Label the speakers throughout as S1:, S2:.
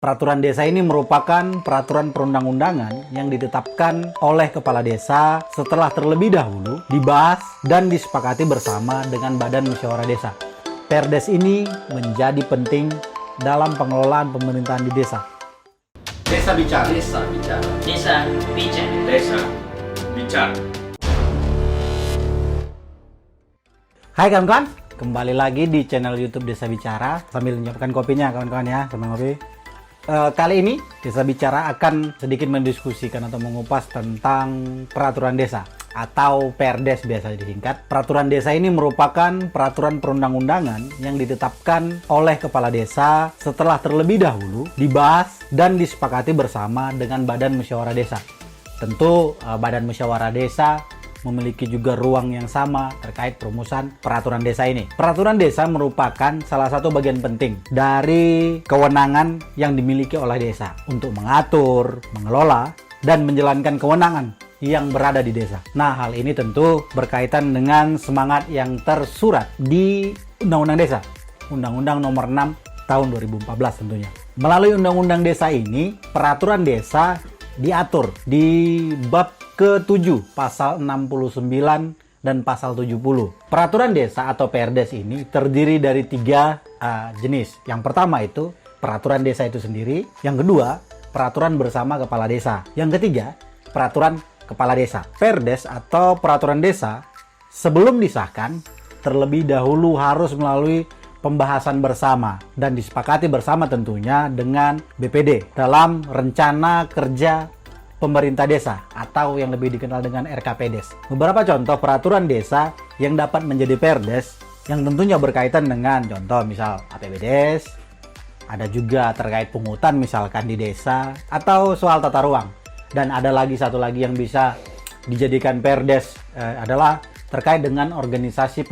S1: Peraturan desa ini merupakan peraturan perundang-undangan yang ditetapkan oleh kepala desa setelah terlebih dahulu dibahas dan disepakati bersama dengan Badan Musyawarah Desa. Perdes ini menjadi penting dalam pengelolaan pemerintahan di desa. Desa bicara.
S2: Desa bicara.
S3: Desa bicara.
S2: Desa bicara.
S1: Hai kawan-kawan, kembali lagi di channel YouTube Desa Bicara. Sambil menyiapkan kopinya kawan-kawan ya, sambil ngopi. Kali ini Desa Bicara akan sedikit mendiskusikan atau mengupas tentang peraturan desa atau Perdes biasa disingkat. Peraturan desa ini merupakan peraturan perundang-undangan yang ditetapkan oleh kepala desa setelah terlebih dahulu dibahas dan disepakati bersama dengan Badan Musyawarah Desa. Tentu Badan Musyawarah Desa memiliki juga ruang yang sama terkait perumusan peraturan desa ini. Peraturan desa merupakan salah satu bagian penting dari kewenangan yang dimiliki oleh desa untuk mengatur, mengelola, dan menjalankan kewenangan yang berada di desa. Nah, hal ini tentu berkaitan dengan semangat yang tersurat di Undang-Undang Desa, Undang-Undang Nomor 6 Tahun 2014 tentunya. Melalui Undang-Undang Desa ini, peraturan desa diatur di bab ke-7 pasal 69 dan pasal 70. Peraturan desa atau Perdes ini terdiri dari 3 jenis. Yang pertama itu peraturan desa itu sendiri, yang kedua peraturan bersama kepala desa, yang ketiga peraturan kepala desa. Perdes atau peraturan desa sebelum disahkan terlebih dahulu harus melalui pembahasan bersama dan disepakati bersama tentunya dengan BPD dalam rencana kerja pemerintah desa atau yang lebih dikenal dengan RKPDes. Beberapa contoh peraturan desa yang dapat menjadi Perdes yang tentunya berkaitan dengan contoh misal APBDes, ada juga terkait pungutan misalkan di desa atau soal tata ruang. Dan ada lagi satu lagi yang bisa dijadikan Perdes adalah terkait dengan organisasi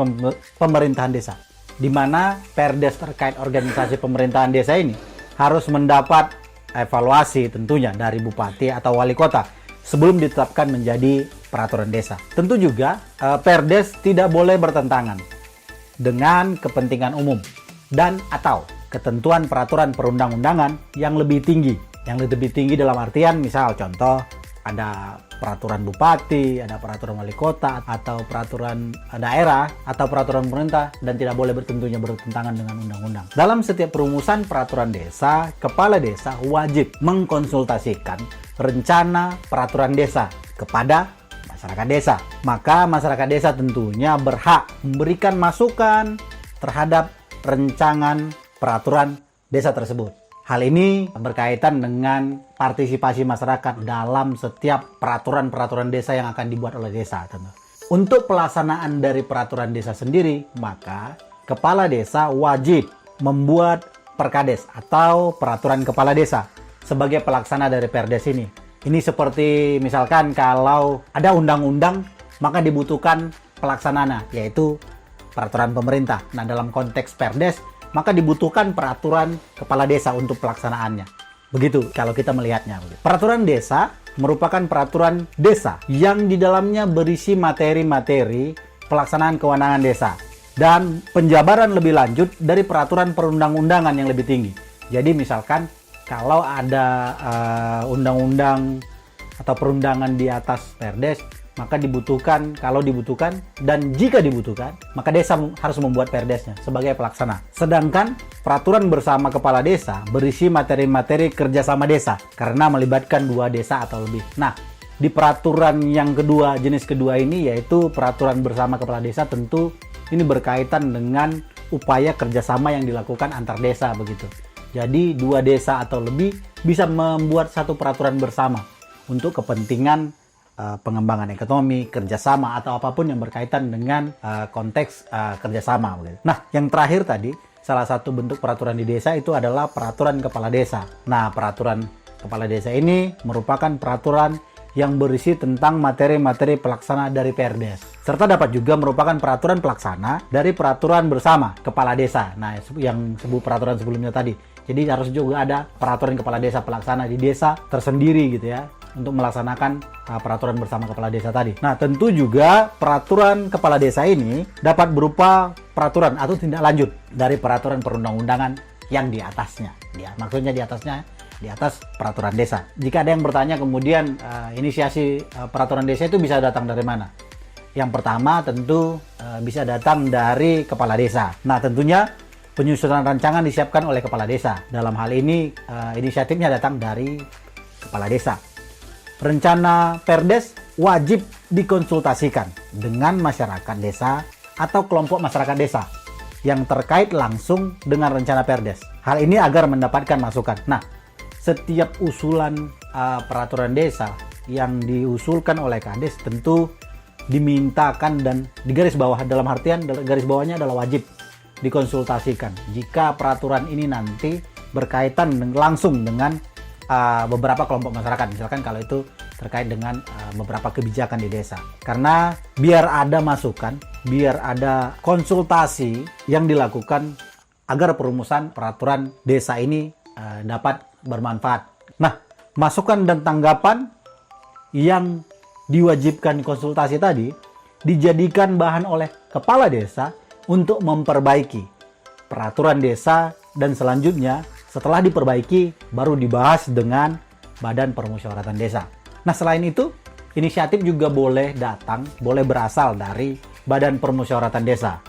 S1: pemerintahan desa. Di mana Perdes terkait organisasi pemerintahan desa ini harus mendapat evaluasi tentunya dari bupati atau wali kota sebelum ditetapkan menjadi peraturan desa. Tentu juga Perdes tidak boleh bertentangan dengan kepentingan umum dan atau ketentuan peraturan perundang-undangan yang lebih tinggi. Yang lebih tinggi dalam artian misal contoh ada peraturan bupati, ada peraturan wali kota, atau peraturan daerah, atau peraturan pemerintah, dan tidak boleh tentunya bertentangan dengan undang-undang. Dalam setiap perumusan peraturan desa, kepala desa wajib mengkonsultasikan rencana peraturan desa kepada masyarakat desa. Maka masyarakat desa tentunya berhak memberikan masukan terhadap rencangan peraturan desa tersebut. Hal ini berkaitan dengan partisipasi masyarakat dalam setiap peraturan-peraturan desa yang akan dibuat oleh desa. Untuk pelaksanaan dari peraturan desa sendiri, maka kepala desa wajib membuat perkades atau peraturan kepala desa sebagai pelaksana dari Perdes ini. Ini seperti misalkan kalau ada undang-undang, maka dibutuhkan pelaksanaannya, yaitu peraturan pemerintah. Nah, dalam konteks Perdes, maka dibutuhkan peraturan kepala desa untuk pelaksanaannya. Begitu kalau kita melihatnya. Peraturan desa merupakan peraturan desa yang di dalamnya berisi materi-materi pelaksanaan kewenangan desa dan penjabaran lebih lanjut dari peraturan perundang-undangan yang lebih tinggi. Jadi misalkan kalau ada undang-undang atau perundangan di atas Perdes, maka dibutuhkan, kalau dibutuhkan dan jika dibutuhkan, maka desa harus membuat Perdesnya sebagai pelaksana. Sedangkan peraturan bersama kepala desa berisi materi-materi kerjasama desa karena melibatkan 2 desa atau lebih. Nah, di peraturan yang kedua, jenis kedua ini yaitu peraturan bersama kepala desa, tentu ini berkaitan dengan upaya kerjasama yang dilakukan antar desa begitu. Jadi 2 desa atau lebih bisa membuat satu peraturan bersama untuk kepentingan pengembangan ekonomi, kerjasama, atau apapun yang berkaitan dengan konteks kerjasama. Nah, yang terakhir tadi, salah satu bentuk peraturan di desa itu adalah peraturan kepala desa. Nah, peraturan kepala desa ini merupakan peraturan yang berisi tentang materi-materi pelaksana dari Perdes. Serta dapat juga merupakan peraturan pelaksana dari peraturan bersama kepala desa. Nah, yang sebut peraturan sebelumnya tadi. Jadi harus juga ada peraturan kepala desa pelaksana di desa tersendiri gitu ya, untuk melaksanakan peraturan bersama kepala desa tadi. Nah, tentu juga peraturan kepala desa ini dapat berupa peraturan atau tindak lanjut dari peraturan perundang-undangan yang di atasnya. Ya, maksudnya di atasnya di atas peraturan desa. Jika ada yang bertanya kemudian inisiasi peraturan desa itu bisa datang dari mana? Yang pertama tentu bisa datang dari kepala desa. Nah tentunya penyusunan rancangan disiapkan oleh kepala desa. Dalam hal ini inisiatifnya datang dari kepala desa. Rencana Perdes wajib dikonsultasikan dengan masyarakat desa atau kelompok masyarakat desa yang terkait langsung dengan rencana Perdes. Hal ini agar mendapatkan masukan. Nah, setiap usulan peraturan desa yang diusulkan oleh Kades tentu dimintakan dan digaris bawah, dalam artian garis bawahnya adalah wajib dikonsultasikan jika peraturan ini nanti berkaitan langsung dengan beberapa kelompok masyarakat, misalkan kalau itu terkait dengan beberapa kebijakan di desa. Karena biar ada masukan, biar ada konsultasi yang dilakukan agar perumusan peraturan desa ini dapat bermanfaat. Nah, masukan dan tanggapan yang diwajibkan konsultasi tadi dijadikan bahan oleh kepala desa untuk memperbaiki peraturan desa, dan selanjutnya setelah diperbaiki baru dibahas dengan Badan Permusyawaratan Desa. Nah, selain itu inisiatif juga boleh berasal dari Badan Permusyawaratan Desa.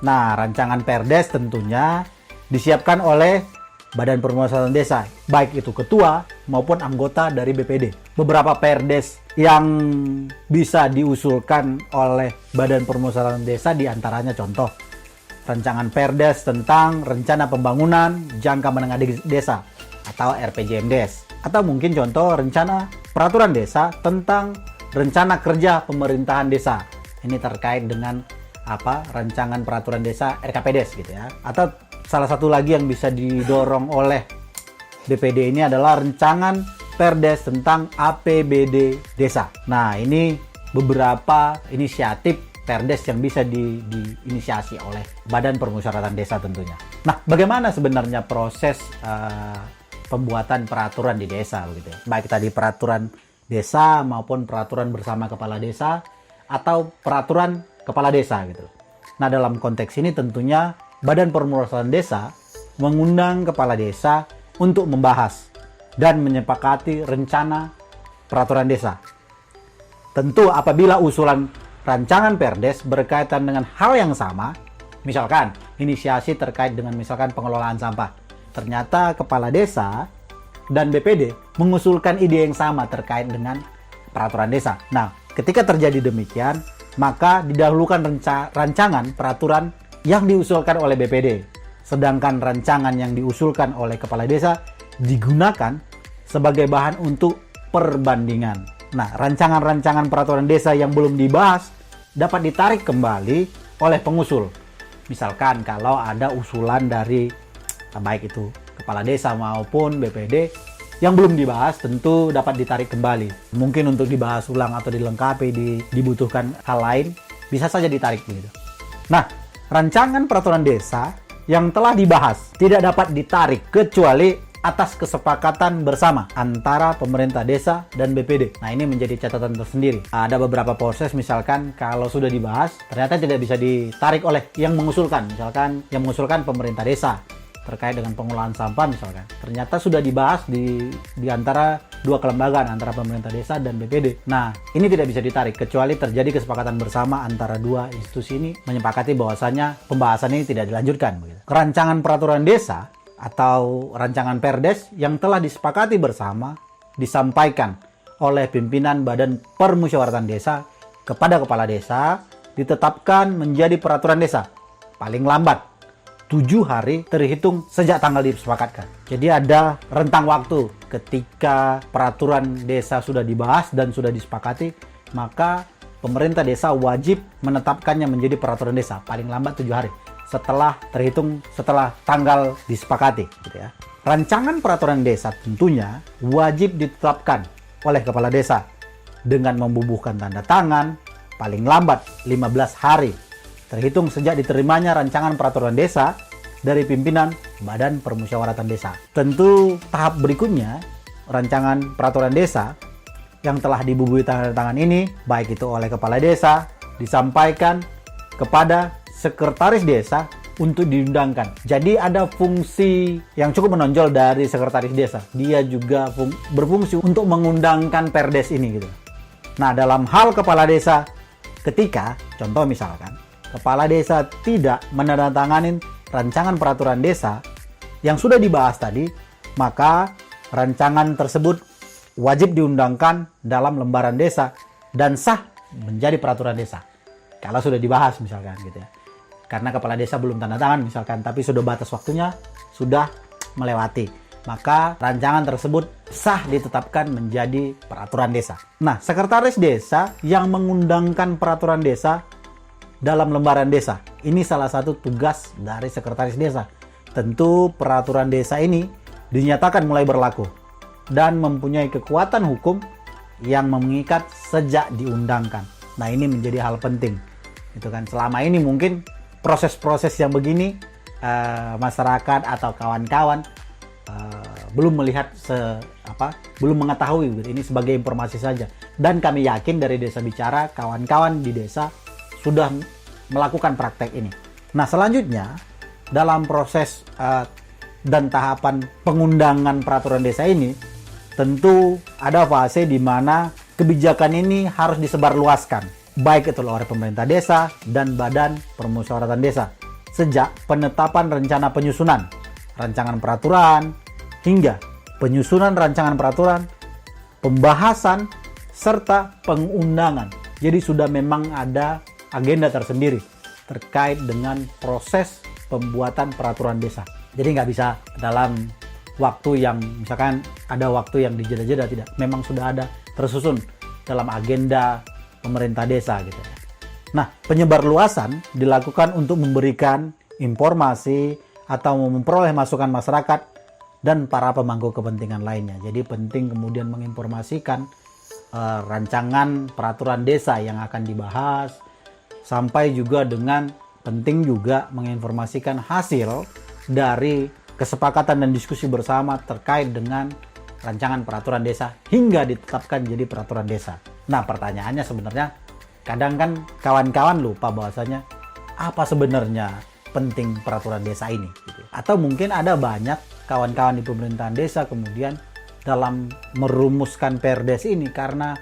S1: Nah, rancangan Perdes tentunya disiapkan oleh Badan Permusyawaratan Desa, baik itu ketua maupun anggota dari BPD. Beberapa Perdes yang bisa diusulkan oleh Badan Permusyawaratan Desa diantaranya contoh rancangan Perdes tentang rencana pembangunan jangka menengah desa atau RPJMDes, atau mungkin contoh rencana peraturan desa tentang rencana kerja pemerintahan desa. Ini terkait dengan rancangan peraturan desa RKPDes gitu ya. Atau salah satu lagi yang bisa didorong oleh BPD ini adalah rancangan Perdes tentang APBD desa. Nah, ini beberapa inisiatif Perdes yang bisa diinisiasi oleh Badan Permusyawaratan Desa tentunya. Nah, bagaimana sebenarnya proses pembuatan peraturan di desa begitu ya? Baik tadi peraturan desa maupun peraturan bersama kepala desa atau peraturan kepala desa gitu. Nah, dalam konteks ini tentunya Badan Permusyawaratan Desa mengundang kepala desa untuk membahas dan menyepakati rencana peraturan desa. Tentu apabila usulan rancangan Perdes berkaitan dengan hal yang sama, misalkan inisiasi terkait dengan misalkan pengelolaan sampah. Ternyata kepala desa dan BPD mengusulkan ide yang sama terkait dengan peraturan desa. Nah, ketika terjadi demikian, maka didahulukan rancangan peraturan yang diusulkan oleh BPD. Sedangkan rancangan yang diusulkan oleh kepala desa digunakan sebagai bahan untuk perbandingan. Nah, rancangan-rancangan peraturan desa yang belum dibahas dapat ditarik kembali oleh pengusul. Misalkan kalau ada usulan dari baik itu kepala desa maupun BPD yang belum dibahas, tentu dapat ditarik kembali. Mungkin untuk dibahas ulang atau dilengkapi, dibutuhkan hal lain, bisa saja ditarik begitu. Nah, rancangan peraturan desa yang telah dibahas tidak dapat ditarik kecuali atas kesepakatan bersama antara pemerintah desa dan BPD. Nah, ini menjadi catatan tersendiri. Ada beberapa proses, misalkan kalau sudah dibahas ternyata tidak bisa ditarik oleh yang mengusulkan. Misalkan yang mengusulkan pemerintah desa terkait dengan pengelolaan sampah misalkan. Ternyata sudah dibahas di antara dua kelembagaan, antara pemerintah desa dan BPD. Nah, ini tidak bisa ditarik kecuali terjadi kesepakatan bersama antara dua institusi ini menyepakati bahwasanya pembahasan ini tidak dilanjutkan. Rancangan peraturan desa atau rancangan Perdes yang telah disepakati bersama disampaikan oleh pimpinan Badan Permusyawaratan Desa kepada kepala desa, ditetapkan menjadi peraturan desa paling lambat 7 hari terhitung sejak tanggal disepakatkan. Jadi ada rentang waktu ketika peraturan desa sudah dibahas dan sudah disepakati, maka pemerintah desa wajib menetapkannya menjadi peraturan desa paling lambat 7 hari setelah tanggal disepakati gitu ya. Rancangan peraturan desa tentunya wajib ditetapkan oleh kepala desa dengan membubuhkan tanda tangan paling lambat 15 hari terhitung sejak diterimanya rancangan peraturan desa dari pimpinan Badan Permusyawaratan Desa. Tentu tahap berikutnya rancangan peraturan desa yang telah dibubuhi tanda tangan ini, baik itu oleh kepala desa, disampaikan kepada sekretaris desa untuk diundangkan. Jadi ada fungsi yang cukup menonjol dari sekretaris desa. Dia juga berfungsi untuk mengundangkan perdes ini gitu. Nah, dalam hal kepala desa, ketika contoh misalkan kepala desa tidak menandatangani rancangan peraturan desa yang sudah dibahas tadi, maka rancangan tersebut wajib diundangkan dalam lembaran desa dan sah menjadi peraturan desa. Kalau sudah dibahas misalkan gitu ya. Karena kepala desa belum tanda tangan misalkan, tapi sudah batas waktunya sudah melewati, maka rancangan tersebut sah ditetapkan menjadi peraturan desa. Nah, sekretaris desa yang mengundangkan peraturan desa dalam lembaran desa, ini salah satu tugas dari sekretaris desa. Tentu peraturan desa ini dinyatakan mulai berlaku dan mempunyai kekuatan hukum yang mengikat sejak diundangkan. Nah, ini menjadi hal penting. Itu kan selama ini mungkin proses-proses yang begini masyarakat atau kawan-kawan belum melihat belum mengetahui gitu. Ini sebagai informasi saja. Dan kami yakin dari Desa Bicara kawan-kawan di desa sudah melakukan praktek ini. Nah, selanjutnya dalam proses dan tahapan pengundangan peraturan desa ini tentu ada fase di mana kebijakan ini harus disebarluaskan, baik itu oleh pemerintah desa dan badan permusyawaratan desa, sejak penetapan rencana penyusunan rancangan peraturan hingga penyusunan rancangan peraturan, pembahasan, serta pengundangan. Jadi sudah memang ada agenda tersendiri terkait dengan proses pembuatan peraturan desa. Jadi nggak bisa dalam waktu yang misalkan ada waktu yang dijeda-jeda, tidak. Memang sudah ada tersusun dalam agenda pemerintah desa gitu ya. Nah, penyebarluasan dilakukan untuk memberikan informasi atau memperoleh masukan masyarakat dan para pemangku kepentingan lainnya. Jadi penting kemudian menginformasikan rancangan peraturan desa yang akan dibahas, sampai juga dengan penting juga menginformasikan hasil dari kesepakatan dan diskusi bersama terkait dengan rancangan peraturan desa hingga ditetapkan jadi peraturan desa. Nah, pertanyaannya sebenarnya kadang kan kawan-kawan lupa bahwasanya apa sebenarnya penting peraturan desa ini gitu. Atau mungkin ada banyak kawan-kawan di pemerintahan desa kemudian dalam merumuskan perdes ini karena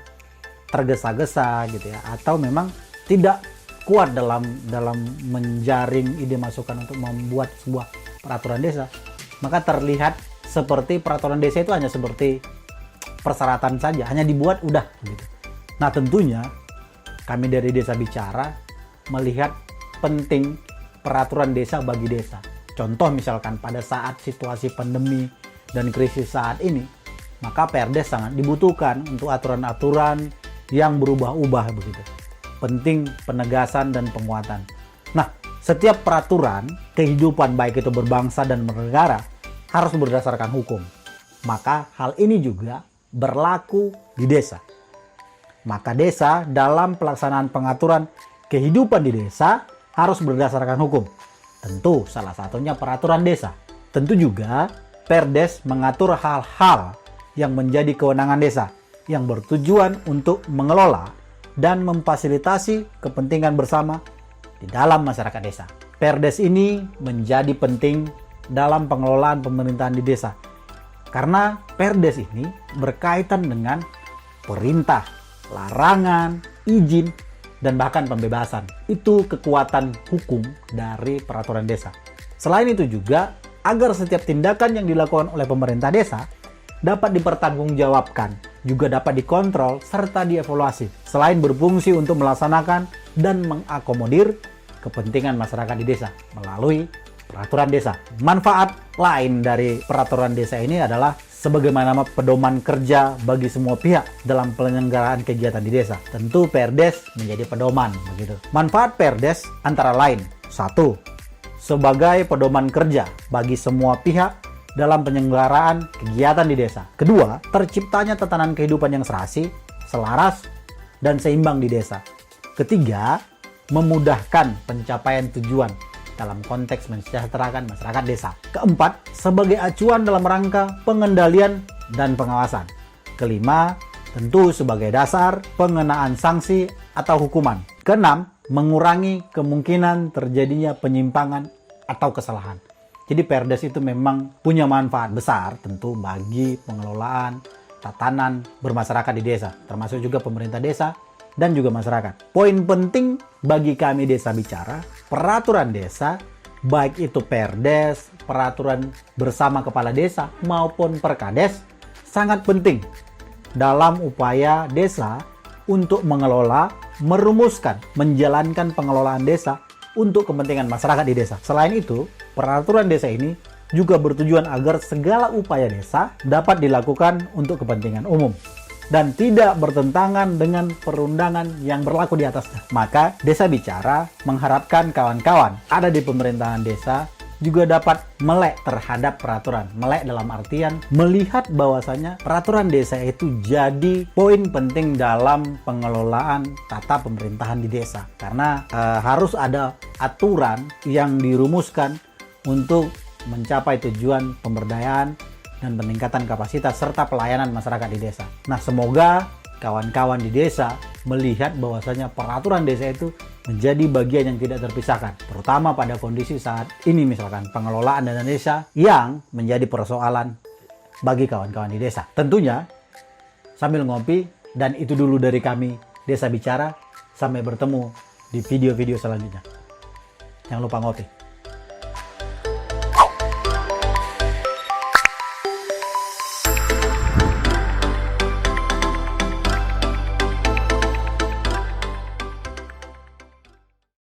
S1: tergesa-gesa gitu ya, atau memang tidak kuat dalam menjaring ide masukan untuk membuat sebuah peraturan desa, maka terlihat seperti peraturan desa itu hanya seperti persyaratan saja, hanya dibuat udah gitu. Nah, tentunya kami dari Desa Bicara melihat penting peraturan desa bagi desa. Contoh misalkan pada saat situasi pandemi dan krisis saat ini, maka perdes sangat dibutuhkan untuk aturan-aturan yang berubah-ubah begitu. Penting penegasan dan penguatan. Nah, setiap peraturan kehidupan baik itu berbangsa dan bernegara harus berdasarkan hukum. Maka hal ini juga berlaku di desa. Maka desa dalam pelaksanaan pengaturan kehidupan di desa harus berdasarkan hukum. Tentu salah satunya peraturan desa. Tentu juga perdes mengatur hal-hal yang menjadi kewenangan desa yang bertujuan untuk mengelola dan memfasilitasi kepentingan bersama di dalam masyarakat desa. Perdes ini menjadi penting dalam pengelolaan pemerintahan di desa karena perdes ini berkaitan dengan perintah, larangan, izin, dan bahkan pembebasan. Itu kekuatan hukum dari peraturan desa. Selain itu juga agar setiap tindakan yang dilakukan oleh pemerintah desa dapat dipertanggungjawabkan, juga dapat dikontrol serta dievaluasi, selain berfungsi untuk melaksanakan dan mengakomodir kepentingan masyarakat di desa melalui peraturan desa. Manfaat lain dari peraturan desa ini adalah sebagaimana pedoman kerja bagi semua pihak dalam penyelenggaraan kegiatan di desa. Tentu perdes menjadi pedoman begitu. Manfaat perdes antara lain: 1. Sebagai pedoman kerja bagi semua pihak dalam penyelenggaraan kegiatan di desa. 2. Terciptanya tatanan kehidupan yang serasi, selaras, dan seimbang di desa. 3. Memudahkan pencapaian tujuan dalam konteks mensejahterakan masyarakat desa. 4. Sebagai acuan dalam rangka pengendalian dan pengawasan. 5. Tentu sebagai dasar pengenaan sanksi atau hukuman. 6. Mengurangi kemungkinan terjadinya penyimpangan atau kesalahan. Jadi Perdes itu memang punya manfaat besar tentu bagi pengelolaan tatanan bermasyarakat di desa, termasuk juga pemerintah desa dan juga masyarakat. Poin penting bagi kami Desa Bicara, peraturan desa, baik itu Perdes, peraturan bersama kepala desa maupun Perkades, sangat penting dalam upaya desa untuk mengelola, merumuskan, menjalankan pengelolaan desa untuk kepentingan masyarakat di desa. Selain itu, peraturan desa ini juga bertujuan agar segala upaya desa dapat dilakukan untuk kepentingan umum dan tidak bertentangan dengan perundangan yang berlaku di atasnya. Maka Desa Bicara mengharapkan kawan-kawan ada di pemerintahan desa juga dapat melek terhadap peraturan. Melek dalam artian melihat bahwasanya peraturan desa itu jadi poin penting dalam pengelolaan tata pemerintahan di desa. Karena harus ada aturan yang dirumuskan untuk mencapai tujuan pemberdayaan dan peningkatan kapasitas serta pelayanan masyarakat di desa. Nah, semoga kawan-kawan di desa melihat bahwasanya peraturan desa itu menjadi bagian yang tidak terpisahkan, terutama pada kondisi saat ini misalkan pengelolaan dana desa yang menjadi persoalan bagi kawan-kawan di desa. Tentunya sambil ngopi, dan itu dulu dari kami Desa Bicara. Sampai bertemu di video-video selanjutnya. Jangan lupa ngopi.